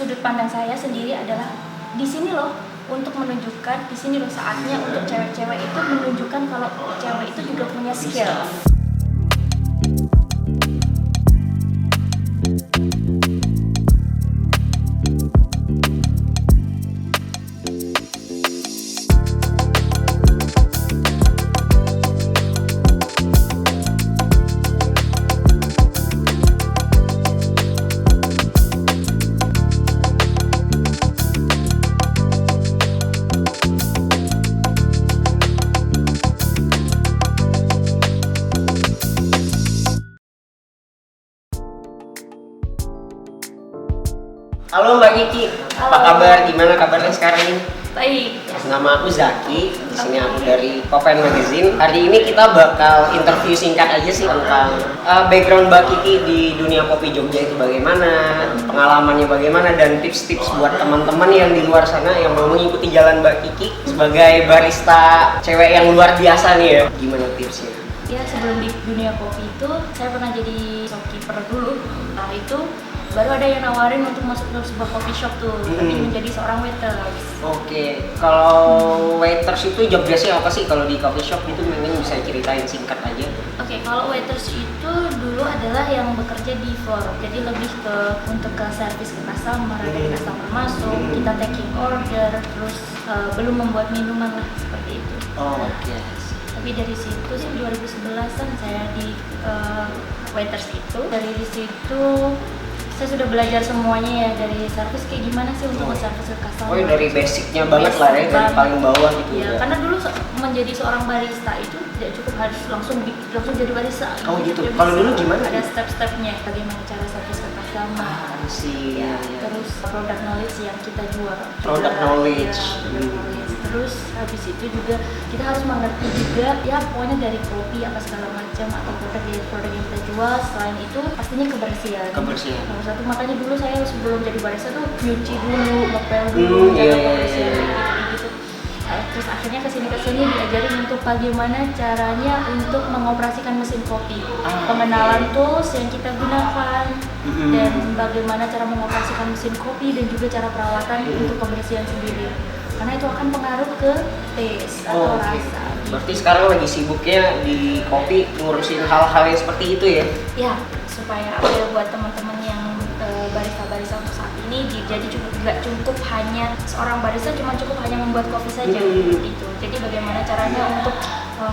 sudut pandang saya sendiri adalah di sini loh untuk menunjukkan, di sini loh saatnya untuk cewek-cewek itu menunjukkan kalau cewek itu juga punya skill. Halo Mbak Kiki, apa kabar? Gimana kabarnya sekarang ini? Baik. Nama aku Zaki, di sini aku dari Popen Magazine. Hari ini kita bakal interview singkat aja sih tentang background Mbak Kiki di dunia kopi Jogja itu bagaimana, pengalamannya bagaimana, dan tips-tips buat teman-teman yang di luar sana yang mau mengikuti jalan Mbak Kiki sebagai barista cewek yang luar biasa nih ya. Gimana tipsnya? Ya, sebelum di dunia kopi itu saya pernah jadi shopkeeper dulu. Nah, itu baru ada yang nawarin untuk masuk ke sebuah coffee shop tuh, tapi menjadi seorang waiters. Oke, kalau waiters itu job desk-nya apa sih kalau di coffee shop itu, mungkin bisa ceritain singkat aja. Oke, kalau waiters itu dulu adalah yang bekerja di floor, jadi lebih ke untuk ke service ke customer, dari customer masuk, kita taking order, terus belum membuat minuman lah seperti itu. Oke. Tapi dari situ sih 2011an saya di waiters itu. Dari situ saya sudah belajar semuanya ya, dari service kayak gimana sih untuk nge-service ke customer. Oh, dari basicnya banget lah ya, dari paling bawah gitu ya. Karena dulu menjadi seorang barista itu tidak cukup harus langsung jadi barista. Oh gitu. Kalau dulu gimana? Ada step-stepnya, bagaimana cara service ke customer. Sih. Ya, terus product knowledge yang kita jual. Product knowledge. Terus habis itu juga kita harus mengerti juga ya pokoknya dari kopi apa segala macam atau produk yang kita jual. Selain itu pastinya kebersihan. Nomor satu, makanya dulu saya sebelum jadi barista tuh nyuci dulu, ngepel dulu, jaga kebersihan gitu. Terus akhirnya kesini diajarin untuk bagaimana caranya untuk mengoperasikan mesin kopi, pengenalan tools yang kita gunakan, dan bagaimana cara mengoperasikan mesin kopi dan juga cara perawatan untuk kebersihan sendiri. Karena itu akan pengaruh ke taste atau rasa. Berarti sekarang lagi sibuknya di kopi ngurusin hal-hal yang seperti itu ya? Ya, supaya apa ya buat teman-teman yang barista-barista untuk saat ini, jadi nggak cukup hanya seorang barista cuma cukup hanya membuat kopi saja gitu. Jadi bagaimana caranya untuk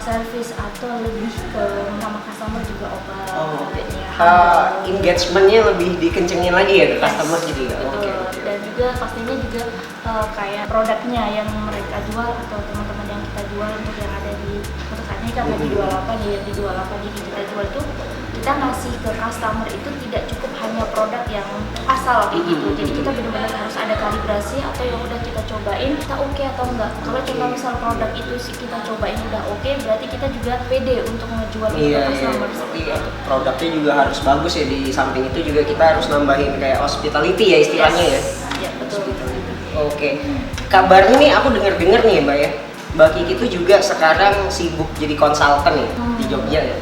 service atau lebih ke sama customer juga engagementnya lebih dikencengin lagi ya ke customer gitu ya? Betul. Dan juga pastinya juga kayak produknya yang mereka jual atau teman-teman yang kita jual untuk yang ada di untuk saat ini kan lagi 28 ya, di 28 ini kita jual itu kita ngasih ke customer itu tidak cukup hanya produk yang asal gitu. Jadi kita benar-benar harus ada kalibrasi atau yang udah kita cobain kita oke atau enggak. Kalau cuma misal produk itu sih kita cobain udah oke, berarti kita juga pede untuk ngejual ke customer. Iya. Produknya juga harus bagus ya, di samping itu juga kita harus nambahin kayak hospitality ya istilahnya ya. Iya, betul. Oke. Kabarnya nih aku dengar-dengar nih Mbak ya, Mbak Kiki tuh juga sekarang sibuk jadi konsultan ya di Jogja ya.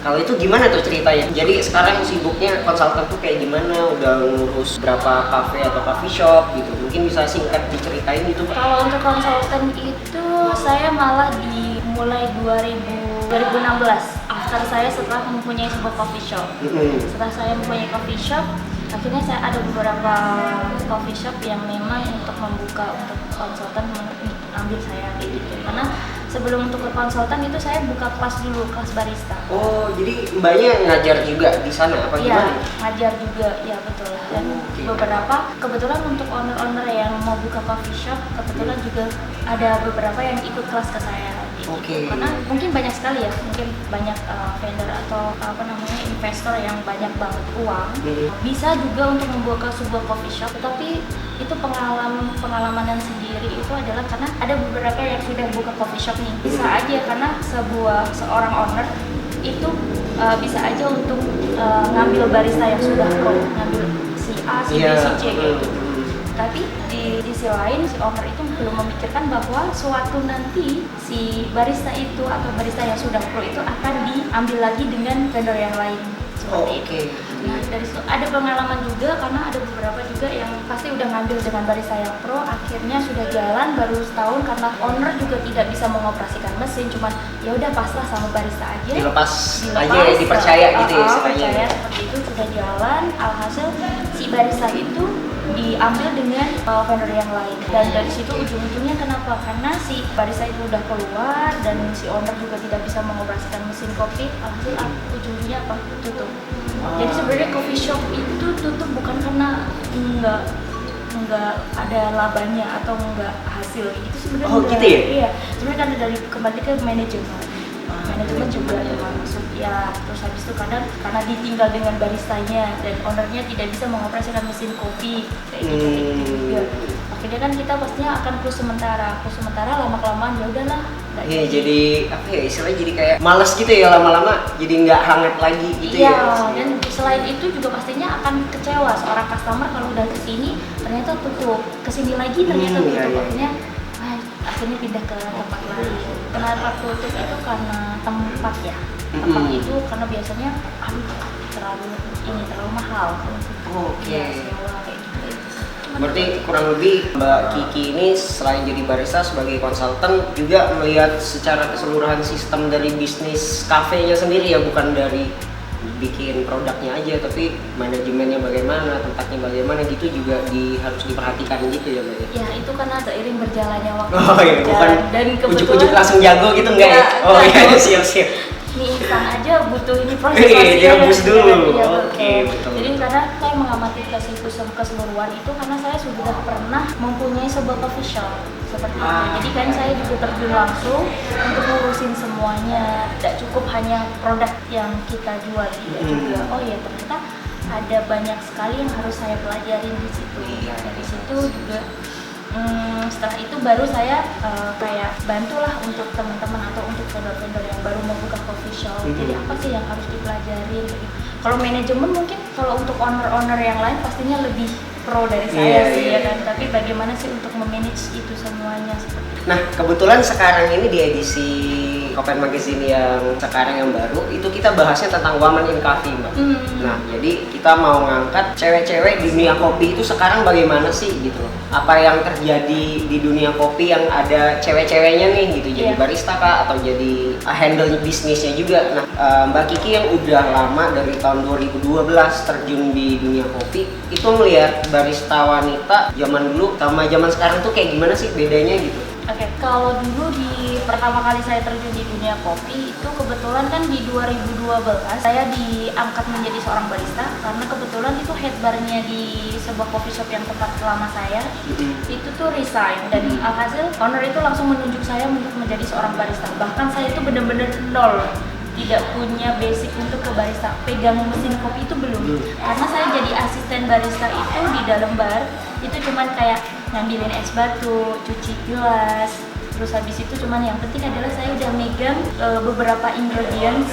Kalau itu gimana tuh ceritanya? Jadi sekarang sibuknya konsultan tuh kayak gimana? Udah ngurus berapa cafe atau coffee shop gitu? Mungkin bisa singkat diceritain gitu Pak? Kalau untuk konsultan itu saya malah dimulai 2016 after saya setelah mempunyai sebuah coffee shop. Setelah saya mempunyai coffee shop, akhirnya saya ada beberapa coffee shop yang memang untuk membuka untuk konsultan ambil saya kayak gitu. Karena sebelum untuk ke konsultan itu saya buka kelas dulu, kelas barista. Oh, jadi Mbaknya ngajar juga di sana apa gimana? Iya, ngajar juga, ya betul. Dan beberapa, kebetulan untuk owner-owner yang mau buka coffee shop, kebetulan juga ada beberapa yang ikut kelas ke saya. Gitu. Karena mungkin banyak sekali ya, mungkin banyak vendor atau investor yang banyak banget uang. Bisa juga untuk membuka sebuah coffee shop, tapi itu pengalaman sendiri itu adalah karena ada beberapa yang sudah buka coffee shop nih. Bisa aja karena seorang owner itu bisa aja untuk ngambil barista yang sudah pro, ngambil si A, si B, si C gitu. Tapi di sisi lain si owner itu belum memikirkan bahwa suatu nanti si barista itu atau barista yang sudah pro itu akan diambil lagi dengan vendor yang lain. seperti itu. Nah dari situ ada pengalaman juga karena ada beberapa juga yang pasti udah ngambil dengan barista yang pro, akhirnya sudah jalan baru setahun karena owner juga tidak bisa mengoperasikan mesin, cuman ya udah pasrah sama barista aja. Dilepas aja ya, dipercaya gitu ya istilahnya. Percaya seperti itu, sudah jalan, alhasil si barista itu diambil dengan vendor yang lain, dan dari situ ujung-ujungnya kenapa? Karena si barista itu udah keluar dan si owner juga tidak bisa mengoperasikan mesin kopi, alhasil ujung-ujungnya apa? Tutup. Jadi sebenarnya coffee shop itu tutup bukan karena nggak ada labanya atau nggak hasil, itu sebenarnya gitu ya? Iya, sebenarnya karena dari kembali ke manajemen juga maksud ya. Terus habis itu kadang karena ditinggal dengan baristanya dan ownernya tidak bisa mengoperasikan mesin kopi kayak gitu juga. Akhirnya kan kita pastinya akan close sementara lama kelamaan ya udahlah. Iya, jadi apa ya istilahnya, jadi kayak malas gitu ya lama-lama, jadi nggak hangat lagi gitu ya. Iya, dan selain itu juga pastinya akan kecewa seorang customer kalau udah kesini ternyata tutup, kesini lagi ternyata tutup. Iya. Akhirnya pindah ke tempat lain. Kenapa tutup itu karena tempat ya. Tempat itu karena biasanya terlalu mahal. Ya, sewa kayak gitu. Berarti kurang lebih Mbak Kiki ini selain jadi barista sebagai konsultan juga melihat secara keseluruhan sistem dari bisnis kafenya sendiri ya, bukan dari bikin produknya aja tapi manajemennya bagaimana, tempatnya bagaimana gitu juga harus diperhatikan gitu ya Mbak. Ya itu karena seiring berjalannya waktu. Oh iya, bukan dan ujuk-ujuk langsung jago gitu enggak ya? Oh iya, siap-siap. Mie instan aja butuh ini proses direbus dulu. Ya, Oke, betul. Jadi karena saya mengamati keseluruhan itu karena saya sudah pernah mempunyai sebuah coffee shop seperti itu. Jadi kan saya juga terjun langsung untuk ngurusin semuanya. Tidak cukup hanya produk yang kita jual juga. Oh ya ternyata ada banyak sekali yang harus saya pelajarin di situ. Dari situ juga setelah itu baru saya kayak bantulah untuk teman-teman atau untuk vendor-vendor yang baru mau buka coffee shop. Jadi apa sih yang harus dipelajarin? Kalau manajemen mungkin kalau untuk owner-owner yang lain pastinya lebih pro dari saya ya kan. Tapi bagaimana sih untuk memanage itu semuanya seperti itu. Nah kebetulan sekarang ini di edisi Kopen Magazine yang sekarang yang baru itu kita bahasnya tentang woman in coffee Mbak. Nah jadi kita mau ngangkat cewek-cewek di dunia kopi itu sekarang bagaimana sih gitu loh. Apa yang terjadi di dunia kopi yang ada cewek-ceweknya nih gitu, jadi barista kah atau jadi handle bisnisnya juga. Nah Mbak Kiki yang udah lama dari tahun 2012 terjun di dunia kopi, itu melihat barista wanita zaman dulu sama zaman sekarang tuh kayak gimana sih bedanya gitu? Oke, kalau dulu di pertama kali saya terjun di dunia kopi itu kebetulan kan di 2012 saya diangkat menjadi seorang barista karena kebetulan itu head barnya di sebuah coffee shop yang tempat lama saya itu tuh resign, dan alhasil owner itu langsung menunjuk saya untuk menjadi seorang barista. Bahkan saya itu benar-benar nol, tidak punya basic untuk ke barista, pegang mesin kopi itu belum. Karena saya jadi asisten barista itu di dalam bar itu cuman kayak ngambilin es batu, cuci gelas, terus habis itu cuman yang penting adalah saya udah megang beberapa ingredients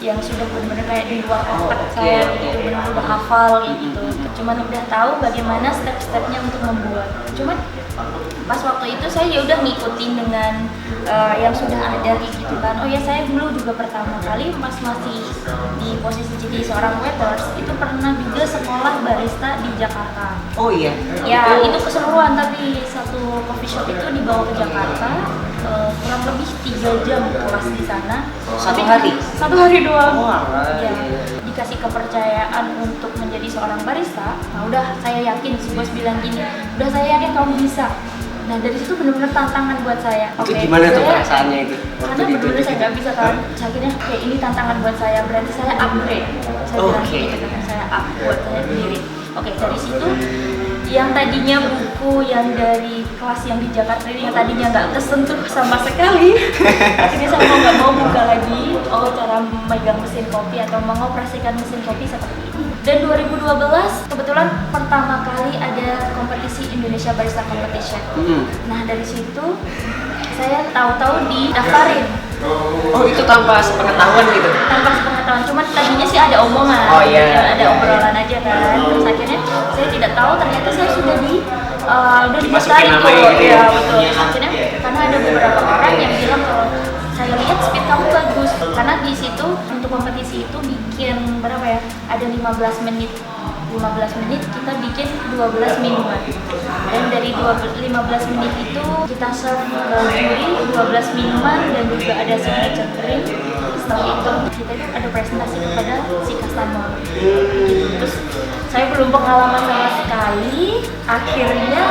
yang sudah benar-benar kayak di luar otak saya gitu, benar-benar udah hafal gitu. Cuman udah tahu bagaimana step-stepnya untuk membuat. Cuman pas waktu itu saya ya udah ngikutin dengan yang sudah ada gitu kan. Oh ya, saya dulu juga pertama kali pas masih di posisi jadi seorang waiters itu pernah juga sekolah barista di Jakarta. Oh iya. Ya itu keseluruhan, tapi satu coffee shop itu dibawa ke Jakarta, kurang lebih 3 jam kelas di sana. Satu hari? Satu hari doang. Ya. Dikasih kepercayaan untuk menjadi seorang barista. Nah udah, saya yakin si bos bilang gini, udah saya yakin kamu bisa. Nah dari situ benar-benar tantangan buat saya. Itu gimana tuh perasaannya itu? Karena benar-benar saya nggak bisa kan. Saya akhirnya kayak ini tantangan buat saya, berarti saya upgrade. Saya bilang gitu kan, saya up buat saya sendiri. Oke, dari situ yang tadinya buku yang dari kelas yang di Jakarta ini yang tadinya nggak kesentuh sama sekali, akhirnya saya nggak mau buka lagi. Oh, cara memegang mesin kopi atau mengoperasikan mesin kopi seperti ini. Dan 2012 kebetulan pertama kali ada kompetisi Indonesia Barista Competition. Nah dari situ saya tahu-tahu didaftarin. Oh itu tanpa sepengetahuan gitu? Tanpa sepengetahuan, cuman tadinya sih ada omongan, ada obrolan aja kan. Terus akhirnya saya tidak tahu ternyata saya sudah udah didaftarin tuh. Ya betul. Akhirnya karena ada beberapa orang yang bilang kalau saya lihat speed kamu bagus, karena di situ untuk kompetisi itu bikin berapa ya? ada 15 menit kita bikin 12 minuman, dan dari 15 menit itu kita serve ke juri 12 minuman dan juga ada signature drink. Setelah itu kita ada presentasi kepada si customer gitu. Terus saya belum pengalaman sama sekali, akhirnya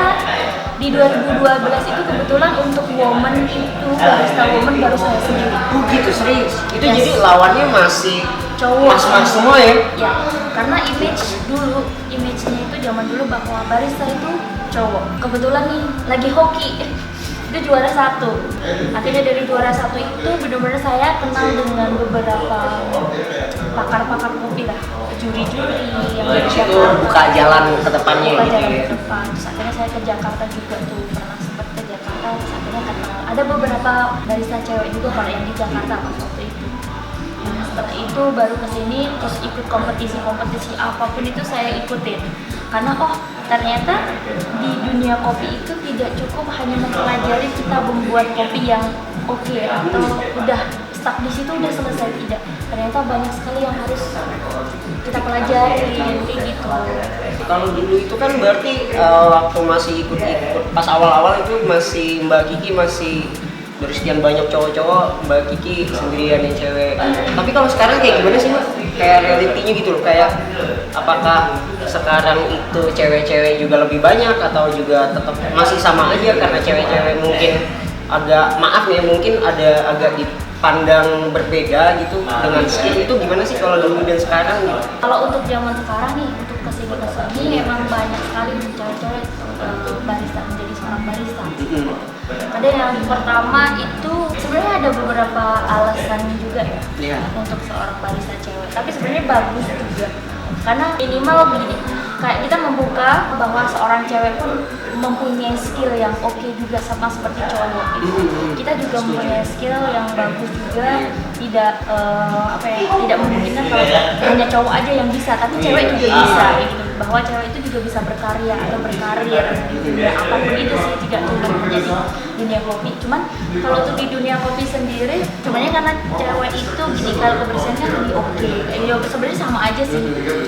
di 2012 itu kebetulan untuk woman itu barista woman baru saya sendiri. Oh gitu, serius? Itu yes. Jadi lawannya masih cowok, mas-mas semua ya? Ya, karena image-nya itu zaman dulu bahwa barista itu cowok. Kebetulan nih lagi hoki itu juara 1. Akhirnya dari juara 1 itu benar-benar saya kenal dengan beberapa pakar-pakar kopi lah, juri-juri yang dari situ buka jalan ke depannya buka gitu jalan ya. ke depan. Terus akhirnya saya ke Jakarta juga tuh, pernah sempat ke Jakarta. Terus akhirnya kenal ada beberapa barista cewek juga kalau yang di Jakarta pas waktu itu. Nah, setelah itu baru kesini, terus ikut kompetisi apapun itu saya ikutin, karena ternyata di dunia kopi itu tidak cukup hanya mempelajari kita membuat kopi yang oke atau udah stuck di situ udah selesai, tidak. Ternyata banyak sekali yang harus kita pelajari kayak gitu. Kalau dulu itu kan berarti waktu masih ikut pas awal-awal itu masih Mbak Kiki masih dari sekian banyak cowok-cowok, Mbak Kiki sendirian yang cewek. Tapi kalau sekarang kayak gimana sih Mbak? Kayak realitinya gitu loh, kayak apakah sekarang itu cewek-cewek juga lebih banyak atau juga tetap masih sama aja karena cewek-cewek mungkin agak, maaf ya, mungkin ada agak dipandang berbeda gitu dengan skill itu. Gimana sih kalau dulu dan sekarang gitu? Kalau untuk zaman sekarang nih, untuk kesini memang banyak sekali cewek-cewek barista, menjadi seorang barista. Ada yang pertama itu sebenarnya ada beberapa alasan juga ya untuk seorang barista cewek, tapi sebenarnya bagus juga karena minimal begini, kayak kita membuka bahwa seorang cewek pun mempunyai skill yang oke juga sama seperti cowok gitu. Kita juga mempunyai skill yang bagus juga, tidak tidak memungkinkan kalau hanya cowok aja yang bisa, tapi cewek juga bisa gitu. Bahwa cewek itu juga bisa berkarya atau berkarir di dunia apapun itu sih, tidak cuma hanya di dunia kopi. Cuman kalau untuk di dunia kopi sendiri, sebenarnya karena cewek itu gini, kalau kebersihannya lebih oke. Ya sebenarnya sama aja sih,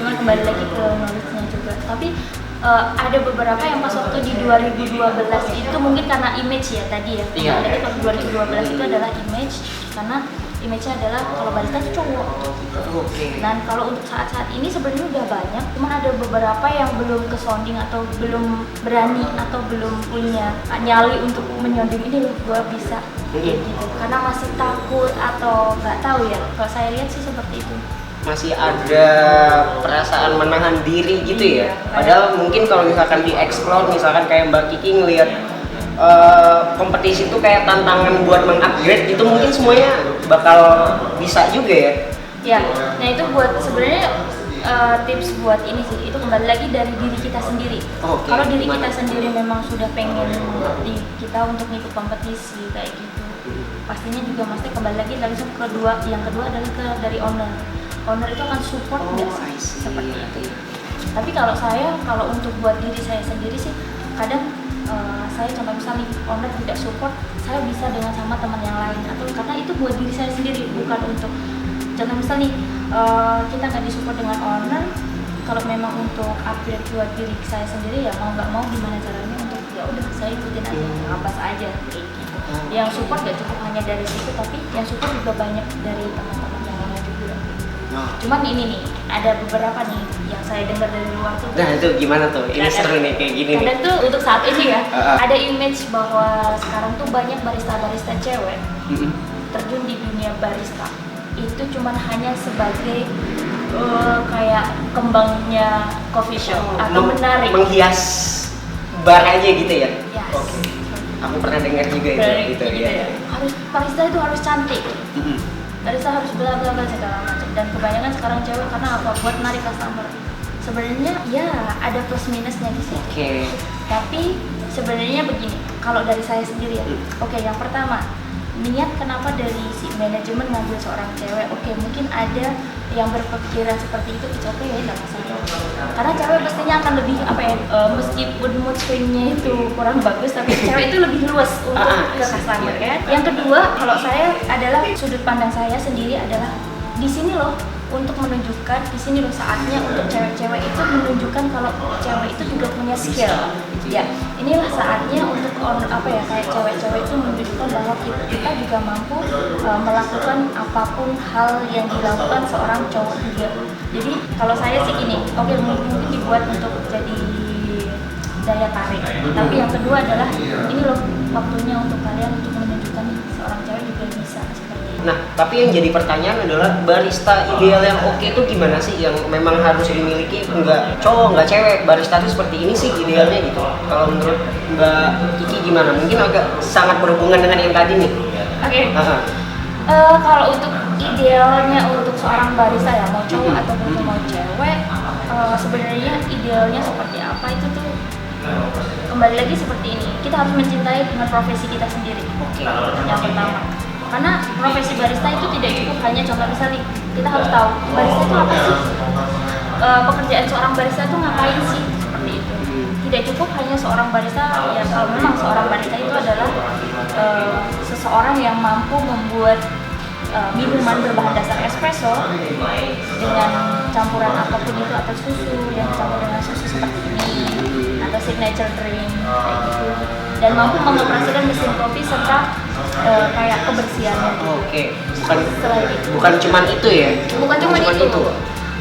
cuman kembali lagi ke knowledge-nya juga. Tapi ada beberapa yang pas waktu di 2012 itu mungkin karena image ya tadi ya. Jadi kalau 2012 itu adalah image, karena image-nya adalah kalau barista itu cowok. Dan kalau untuk saat-saat ini sebenarnya udah banyak, cuman ada beberapa yang belum ke sounding atau belum berani atau belum punya nyali untuk menyonding ini gue bisa kayak gitu, karena masih takut atau nggak tahu ya. Kalau saya lihat sih seperti itu. Masih ada perasaan menahan diri gitu ya. Padahal mungkin kalau misalkan di-explore, misalkan kayak Mbak Kiki ngelihat kompetisi itu kayak tantangan buat mengupgrade gitu, mungkin semuanya bakal bisa juga ya. Ya, nah itu buat sebenarnya tips buat ini sih, itu kembali lagi dari diri kita sendiri. Kalau diri kita sendiri memang sudah pengen di kita untuk ngikut kompetisi kayak gitu, pastinya juga mesti kembali lagi langsung kedua. Yang kedua adalah dari owner. Owner itu akan support nggak sih seperti itu. Tapi kalau untuk buat diri saya sendiri sih, kadang saya contoh misalnya owner tidak support, saya bisa dengan sama teman yang lain, atau karena itu buat diri saya sendiri, bukan untuk contoh misalnya kita nggak disupport dengan owner. Kalau memang untuk upgrade buat diri saya sendiri ya mau nggak mau gimana caranya untuk ya udah saya ikutin aja, ngabas aja kayak gitu. Yang support nggak cukup hanya dari situ, tapi yang support juga banyak dari teman-teman yang lain juga. Cuman ini nih, ada beberapa nih yang saya dengar dari luar tuh. Nah itu gimana tuh? Ini seru nih kayak gini. Kadang tuh untuk saat ini ya, ada image bahwa sekarang tuh banyak barista-barista cewek terjun di dunia barista. Itu cuman hanya sebagai kayak kembangnya coffee shop atau menarik, menghias bar aja gitu ya. Yes. Aku pernah dengar juga itu gitu ya. Harus barista itu harus cantik. Barista harus bla bla bla segala macam, dan kebanyakan sekarang cewek karena apa? Buat narik customer. Sebenarnya ya ada plus minusnya di situ. Tapi sebenarnya begini, kalau dari saya sendiri ya. Yang pertama, niat kenapa dari si manajemen ngambil seorang cewek. Mungkin ada yang berpikiran seperti itu, ya nggak masalah. Karena cewek pastinya akan lebih meskipun mood swingnya itu kurang bagus, tapi cewek itu lebih luas untuk ke customer kan. Yang kedua, kalau saya adalah sudut pandang saya sendiri adalah di sini loh untuk menunjukkan di sini loh saatnya untuk cewek-cewek itu menunjukkan kalau cewek itu juga punya skill. Ya, inilah saatnya untuk kayak cewek-cewek itu menunjukkan bahwa kita juga mampu melakukan apapun hal yang dilakukan seorang cowok juga. Jadi kalau saya sih gini, oke, mungkin dibuat untuk jadi daya tarik. Tapi yang kedua adalah ini loh waktunya untuk kalian untuk menunjukkan seorang cewek juga bisa seperti itu. Nah, tapi yang jadi pertanyaan adalah barista ideal yang oke itu gimana sih? Yang memang harus dimiliki nggak cowok nggak cewek, barista itu seperti ini sih idealnya gitu. Kalau menurut Mbak Kiki gimana? Mungkin agak sangat berhubungan dengan yang tadi nih. Oke. Kalau untuk idealnya untuk seorang barista ya mau cowok ataupun mau cewek, sebenarnya idealnya seperti apa itu tuh kembali lagi seperti ini. Kita harus mencintai dengan profesi kita sendiri. Oke. Yang pertama, karena profesi barista itu tidak cukup hanya contoh misalnya kita harus tahu barista itu apa sih, pekerjaan seorang barista itu ngapain sih, seperti itu. Tidak cukup hanya seorang barista, ya kalau memang seorang barista itu adalah seseorang yang mampu membuat minuman berbahan dasar espresso dengan campuran apapun itu, atau susu yang dicampur dengan susu seperti ini atau signature drink kayak gitu, dan mampu mengoperasikan mesin kopi serta kayak kebersihannya. Oke. Bukan cuma itu ya? Bukan cuma itu.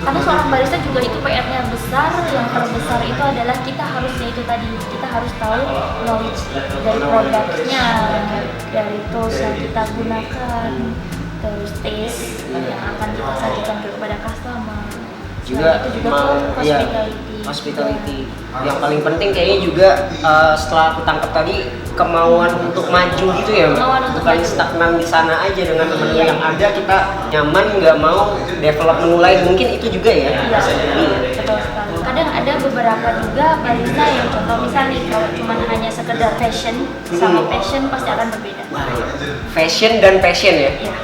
Karena seorang barista juga itu PR-nya besar. Yang terbesar itu adalah kita harusnya itu tadi, kita harus tahu knowledge dari produknya, dari tools yang kita gunakan, terus taste yang akan kita sajikan kepada customer. Juga itu juga mau hospitality. Yang paling penting kayaknya juga setelah aku tangkap tadi kemauan untuk maju gitu ya, bukan stagnan di sana aja dengan menu yang ada, kita nyaman, nggak mau develop menu lain, mungkin itu juga ya. Iya, betul sekali. Kadang ada beberapa juga barista yang contoh misalnya kalau cuma hanya sekedar fashion sama passion pasti akan berbeda. Wah, fashion dan passion ya? Iya.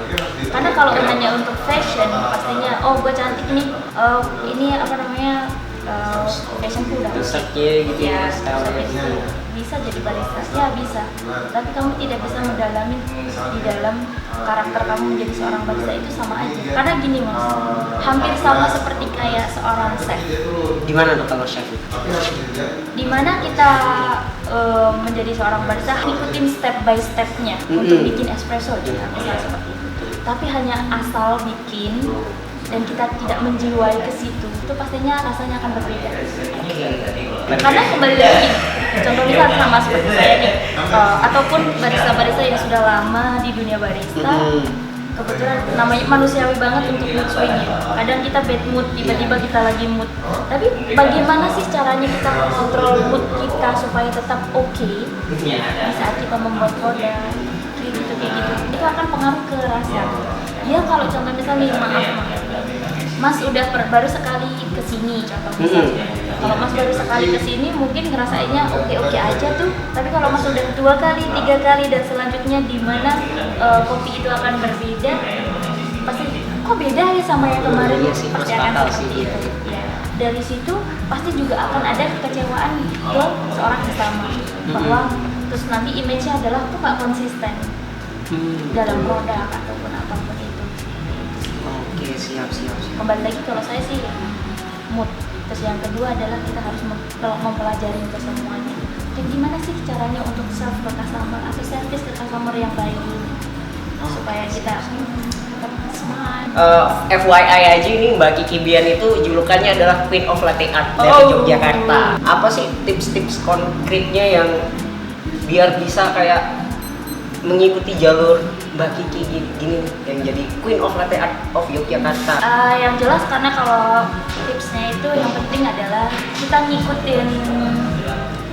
Karena kalau hanya untuk fashion pastinya, oh gue cantik nih, ini fashionku udah Pusatnya gitu ya, bisa jadi barista, ya bisa. Tapi kamu tidak bisa mendalami di dalam karakter kamu menjadi seorang barista itu sama aja. Karena gini mas, hampir sama seperti kayak seorang chef. Gimana tuh kalau chef? Dimana kita menjadi seorang barista ngikutin step by stepnya untuk bikin espresso aja, misalnya seperti itu. Tapi hanya asal bikin dan kita tidak menjiwai ke situ, itu pastinya rasanya akan berbeda. Karena kembali lagi, contoh misal sama seperti saya nih, ataupun barista-barista yang sudah lama di dunia barista, kebetulan namanya manusiawi banget untuk mood swing-nya. Kadang kita bad mood, tiba-tiba kita lagi mood. Tapi bagaimana sih caranya kita mengontrol mood kita supaya tetap oke di saat kita membuat produk, kayak gitu. Itu akan pengaruh ke rasa. Ya kalau contoh misalnya maaf, Mas udah baru sekali kesini, contoh misalnya. Kalau Mas baru sekali kesini mungkin ngerasainnya oke aja tuh. Tapi kalau Mas udah 2 kali, 3 kali dan selanjutnya di mana kopi itu akan berbeda, pasti kok beda ya sama yang kemarin. Iya sih, pasti akan seperti itu. Ya. Dari situ pasti juga akan ada kekecewaan ke seorang customer bahwa terus nanti image-nya adalah tuh nggak konsisten dalam produk ataupun apapun itu. Oke, siap. Kembali lagi kalau saya sih mood. Terus yang kedua adalah kita harus mempelajari itu semuanya. Dan gimana sih caranya untuk serve ke customer atau service ke customer yang baik supaya kita tetap smart. FYI aja ini Mbak Kiki Bian itu julukannya adalah Queen of Latte Art dari Yogyakarta. Apa sih tips-tips konkretnya yang biar bisa kayak mengikuti jalur Mbak Kiki gini yang jadi Queen of Latte Art of Yogyakarta? Yang jelas karena kalau tipsnya itu yang penting adalah kita ngikutin,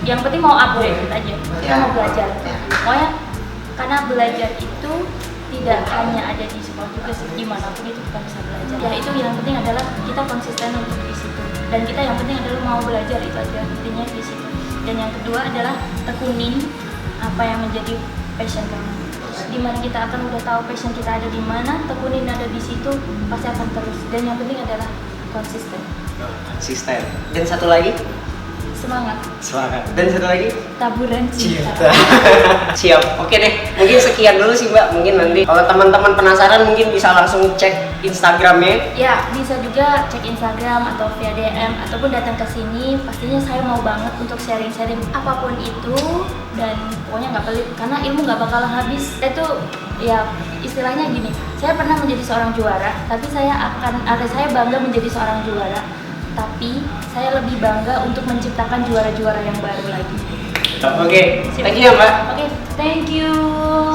yang penting mau upgrade aja, kita mau belajar. Pokoknya karena belajar itu tidak hanya ada di sekolah juga sih, dimanapun itu kita bisa belajar. Ya itu yang penting adalah kita konsisten untuk di situ, dan kita yang penting adalah mau belajar, itu aja intinya di situ. Dan yang kedua adalah tekunin apa yang menjadi passion kamu. Dimana kita akan udah tahu passion kita ada di mana, tekunin ada di situ, pasti akan terus. Dan yang penting adalah konsisten. Dan satu lagi? semangat. Semangat. Dan satu lagi? Taburan cinta. Siap. Oke deh. Mungkin sekian dulu sih Mbak. Mungkin nanti kalau teman-teman penasaran mungkin bisa langsung cek Instagramnya. Ya, bisa juga cek Instagram atau via DM ataupun datang ke sini. Pastinya saya mau banget untuk sharing-sharing apapun itu dan pokoknya nggak pelit karena ilmu nggak bakalan habis. Itu ya istilahnya gini. Saya pernah menjadi seorang juara, tapi saya bangga menjadi seorang juara. Tapi saya lebih bangga untuk menciptakan juara-juara yang baru lagi. Oke, thank you ya Mbak. Oke, thank you.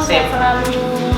Sip. Sehat selalu.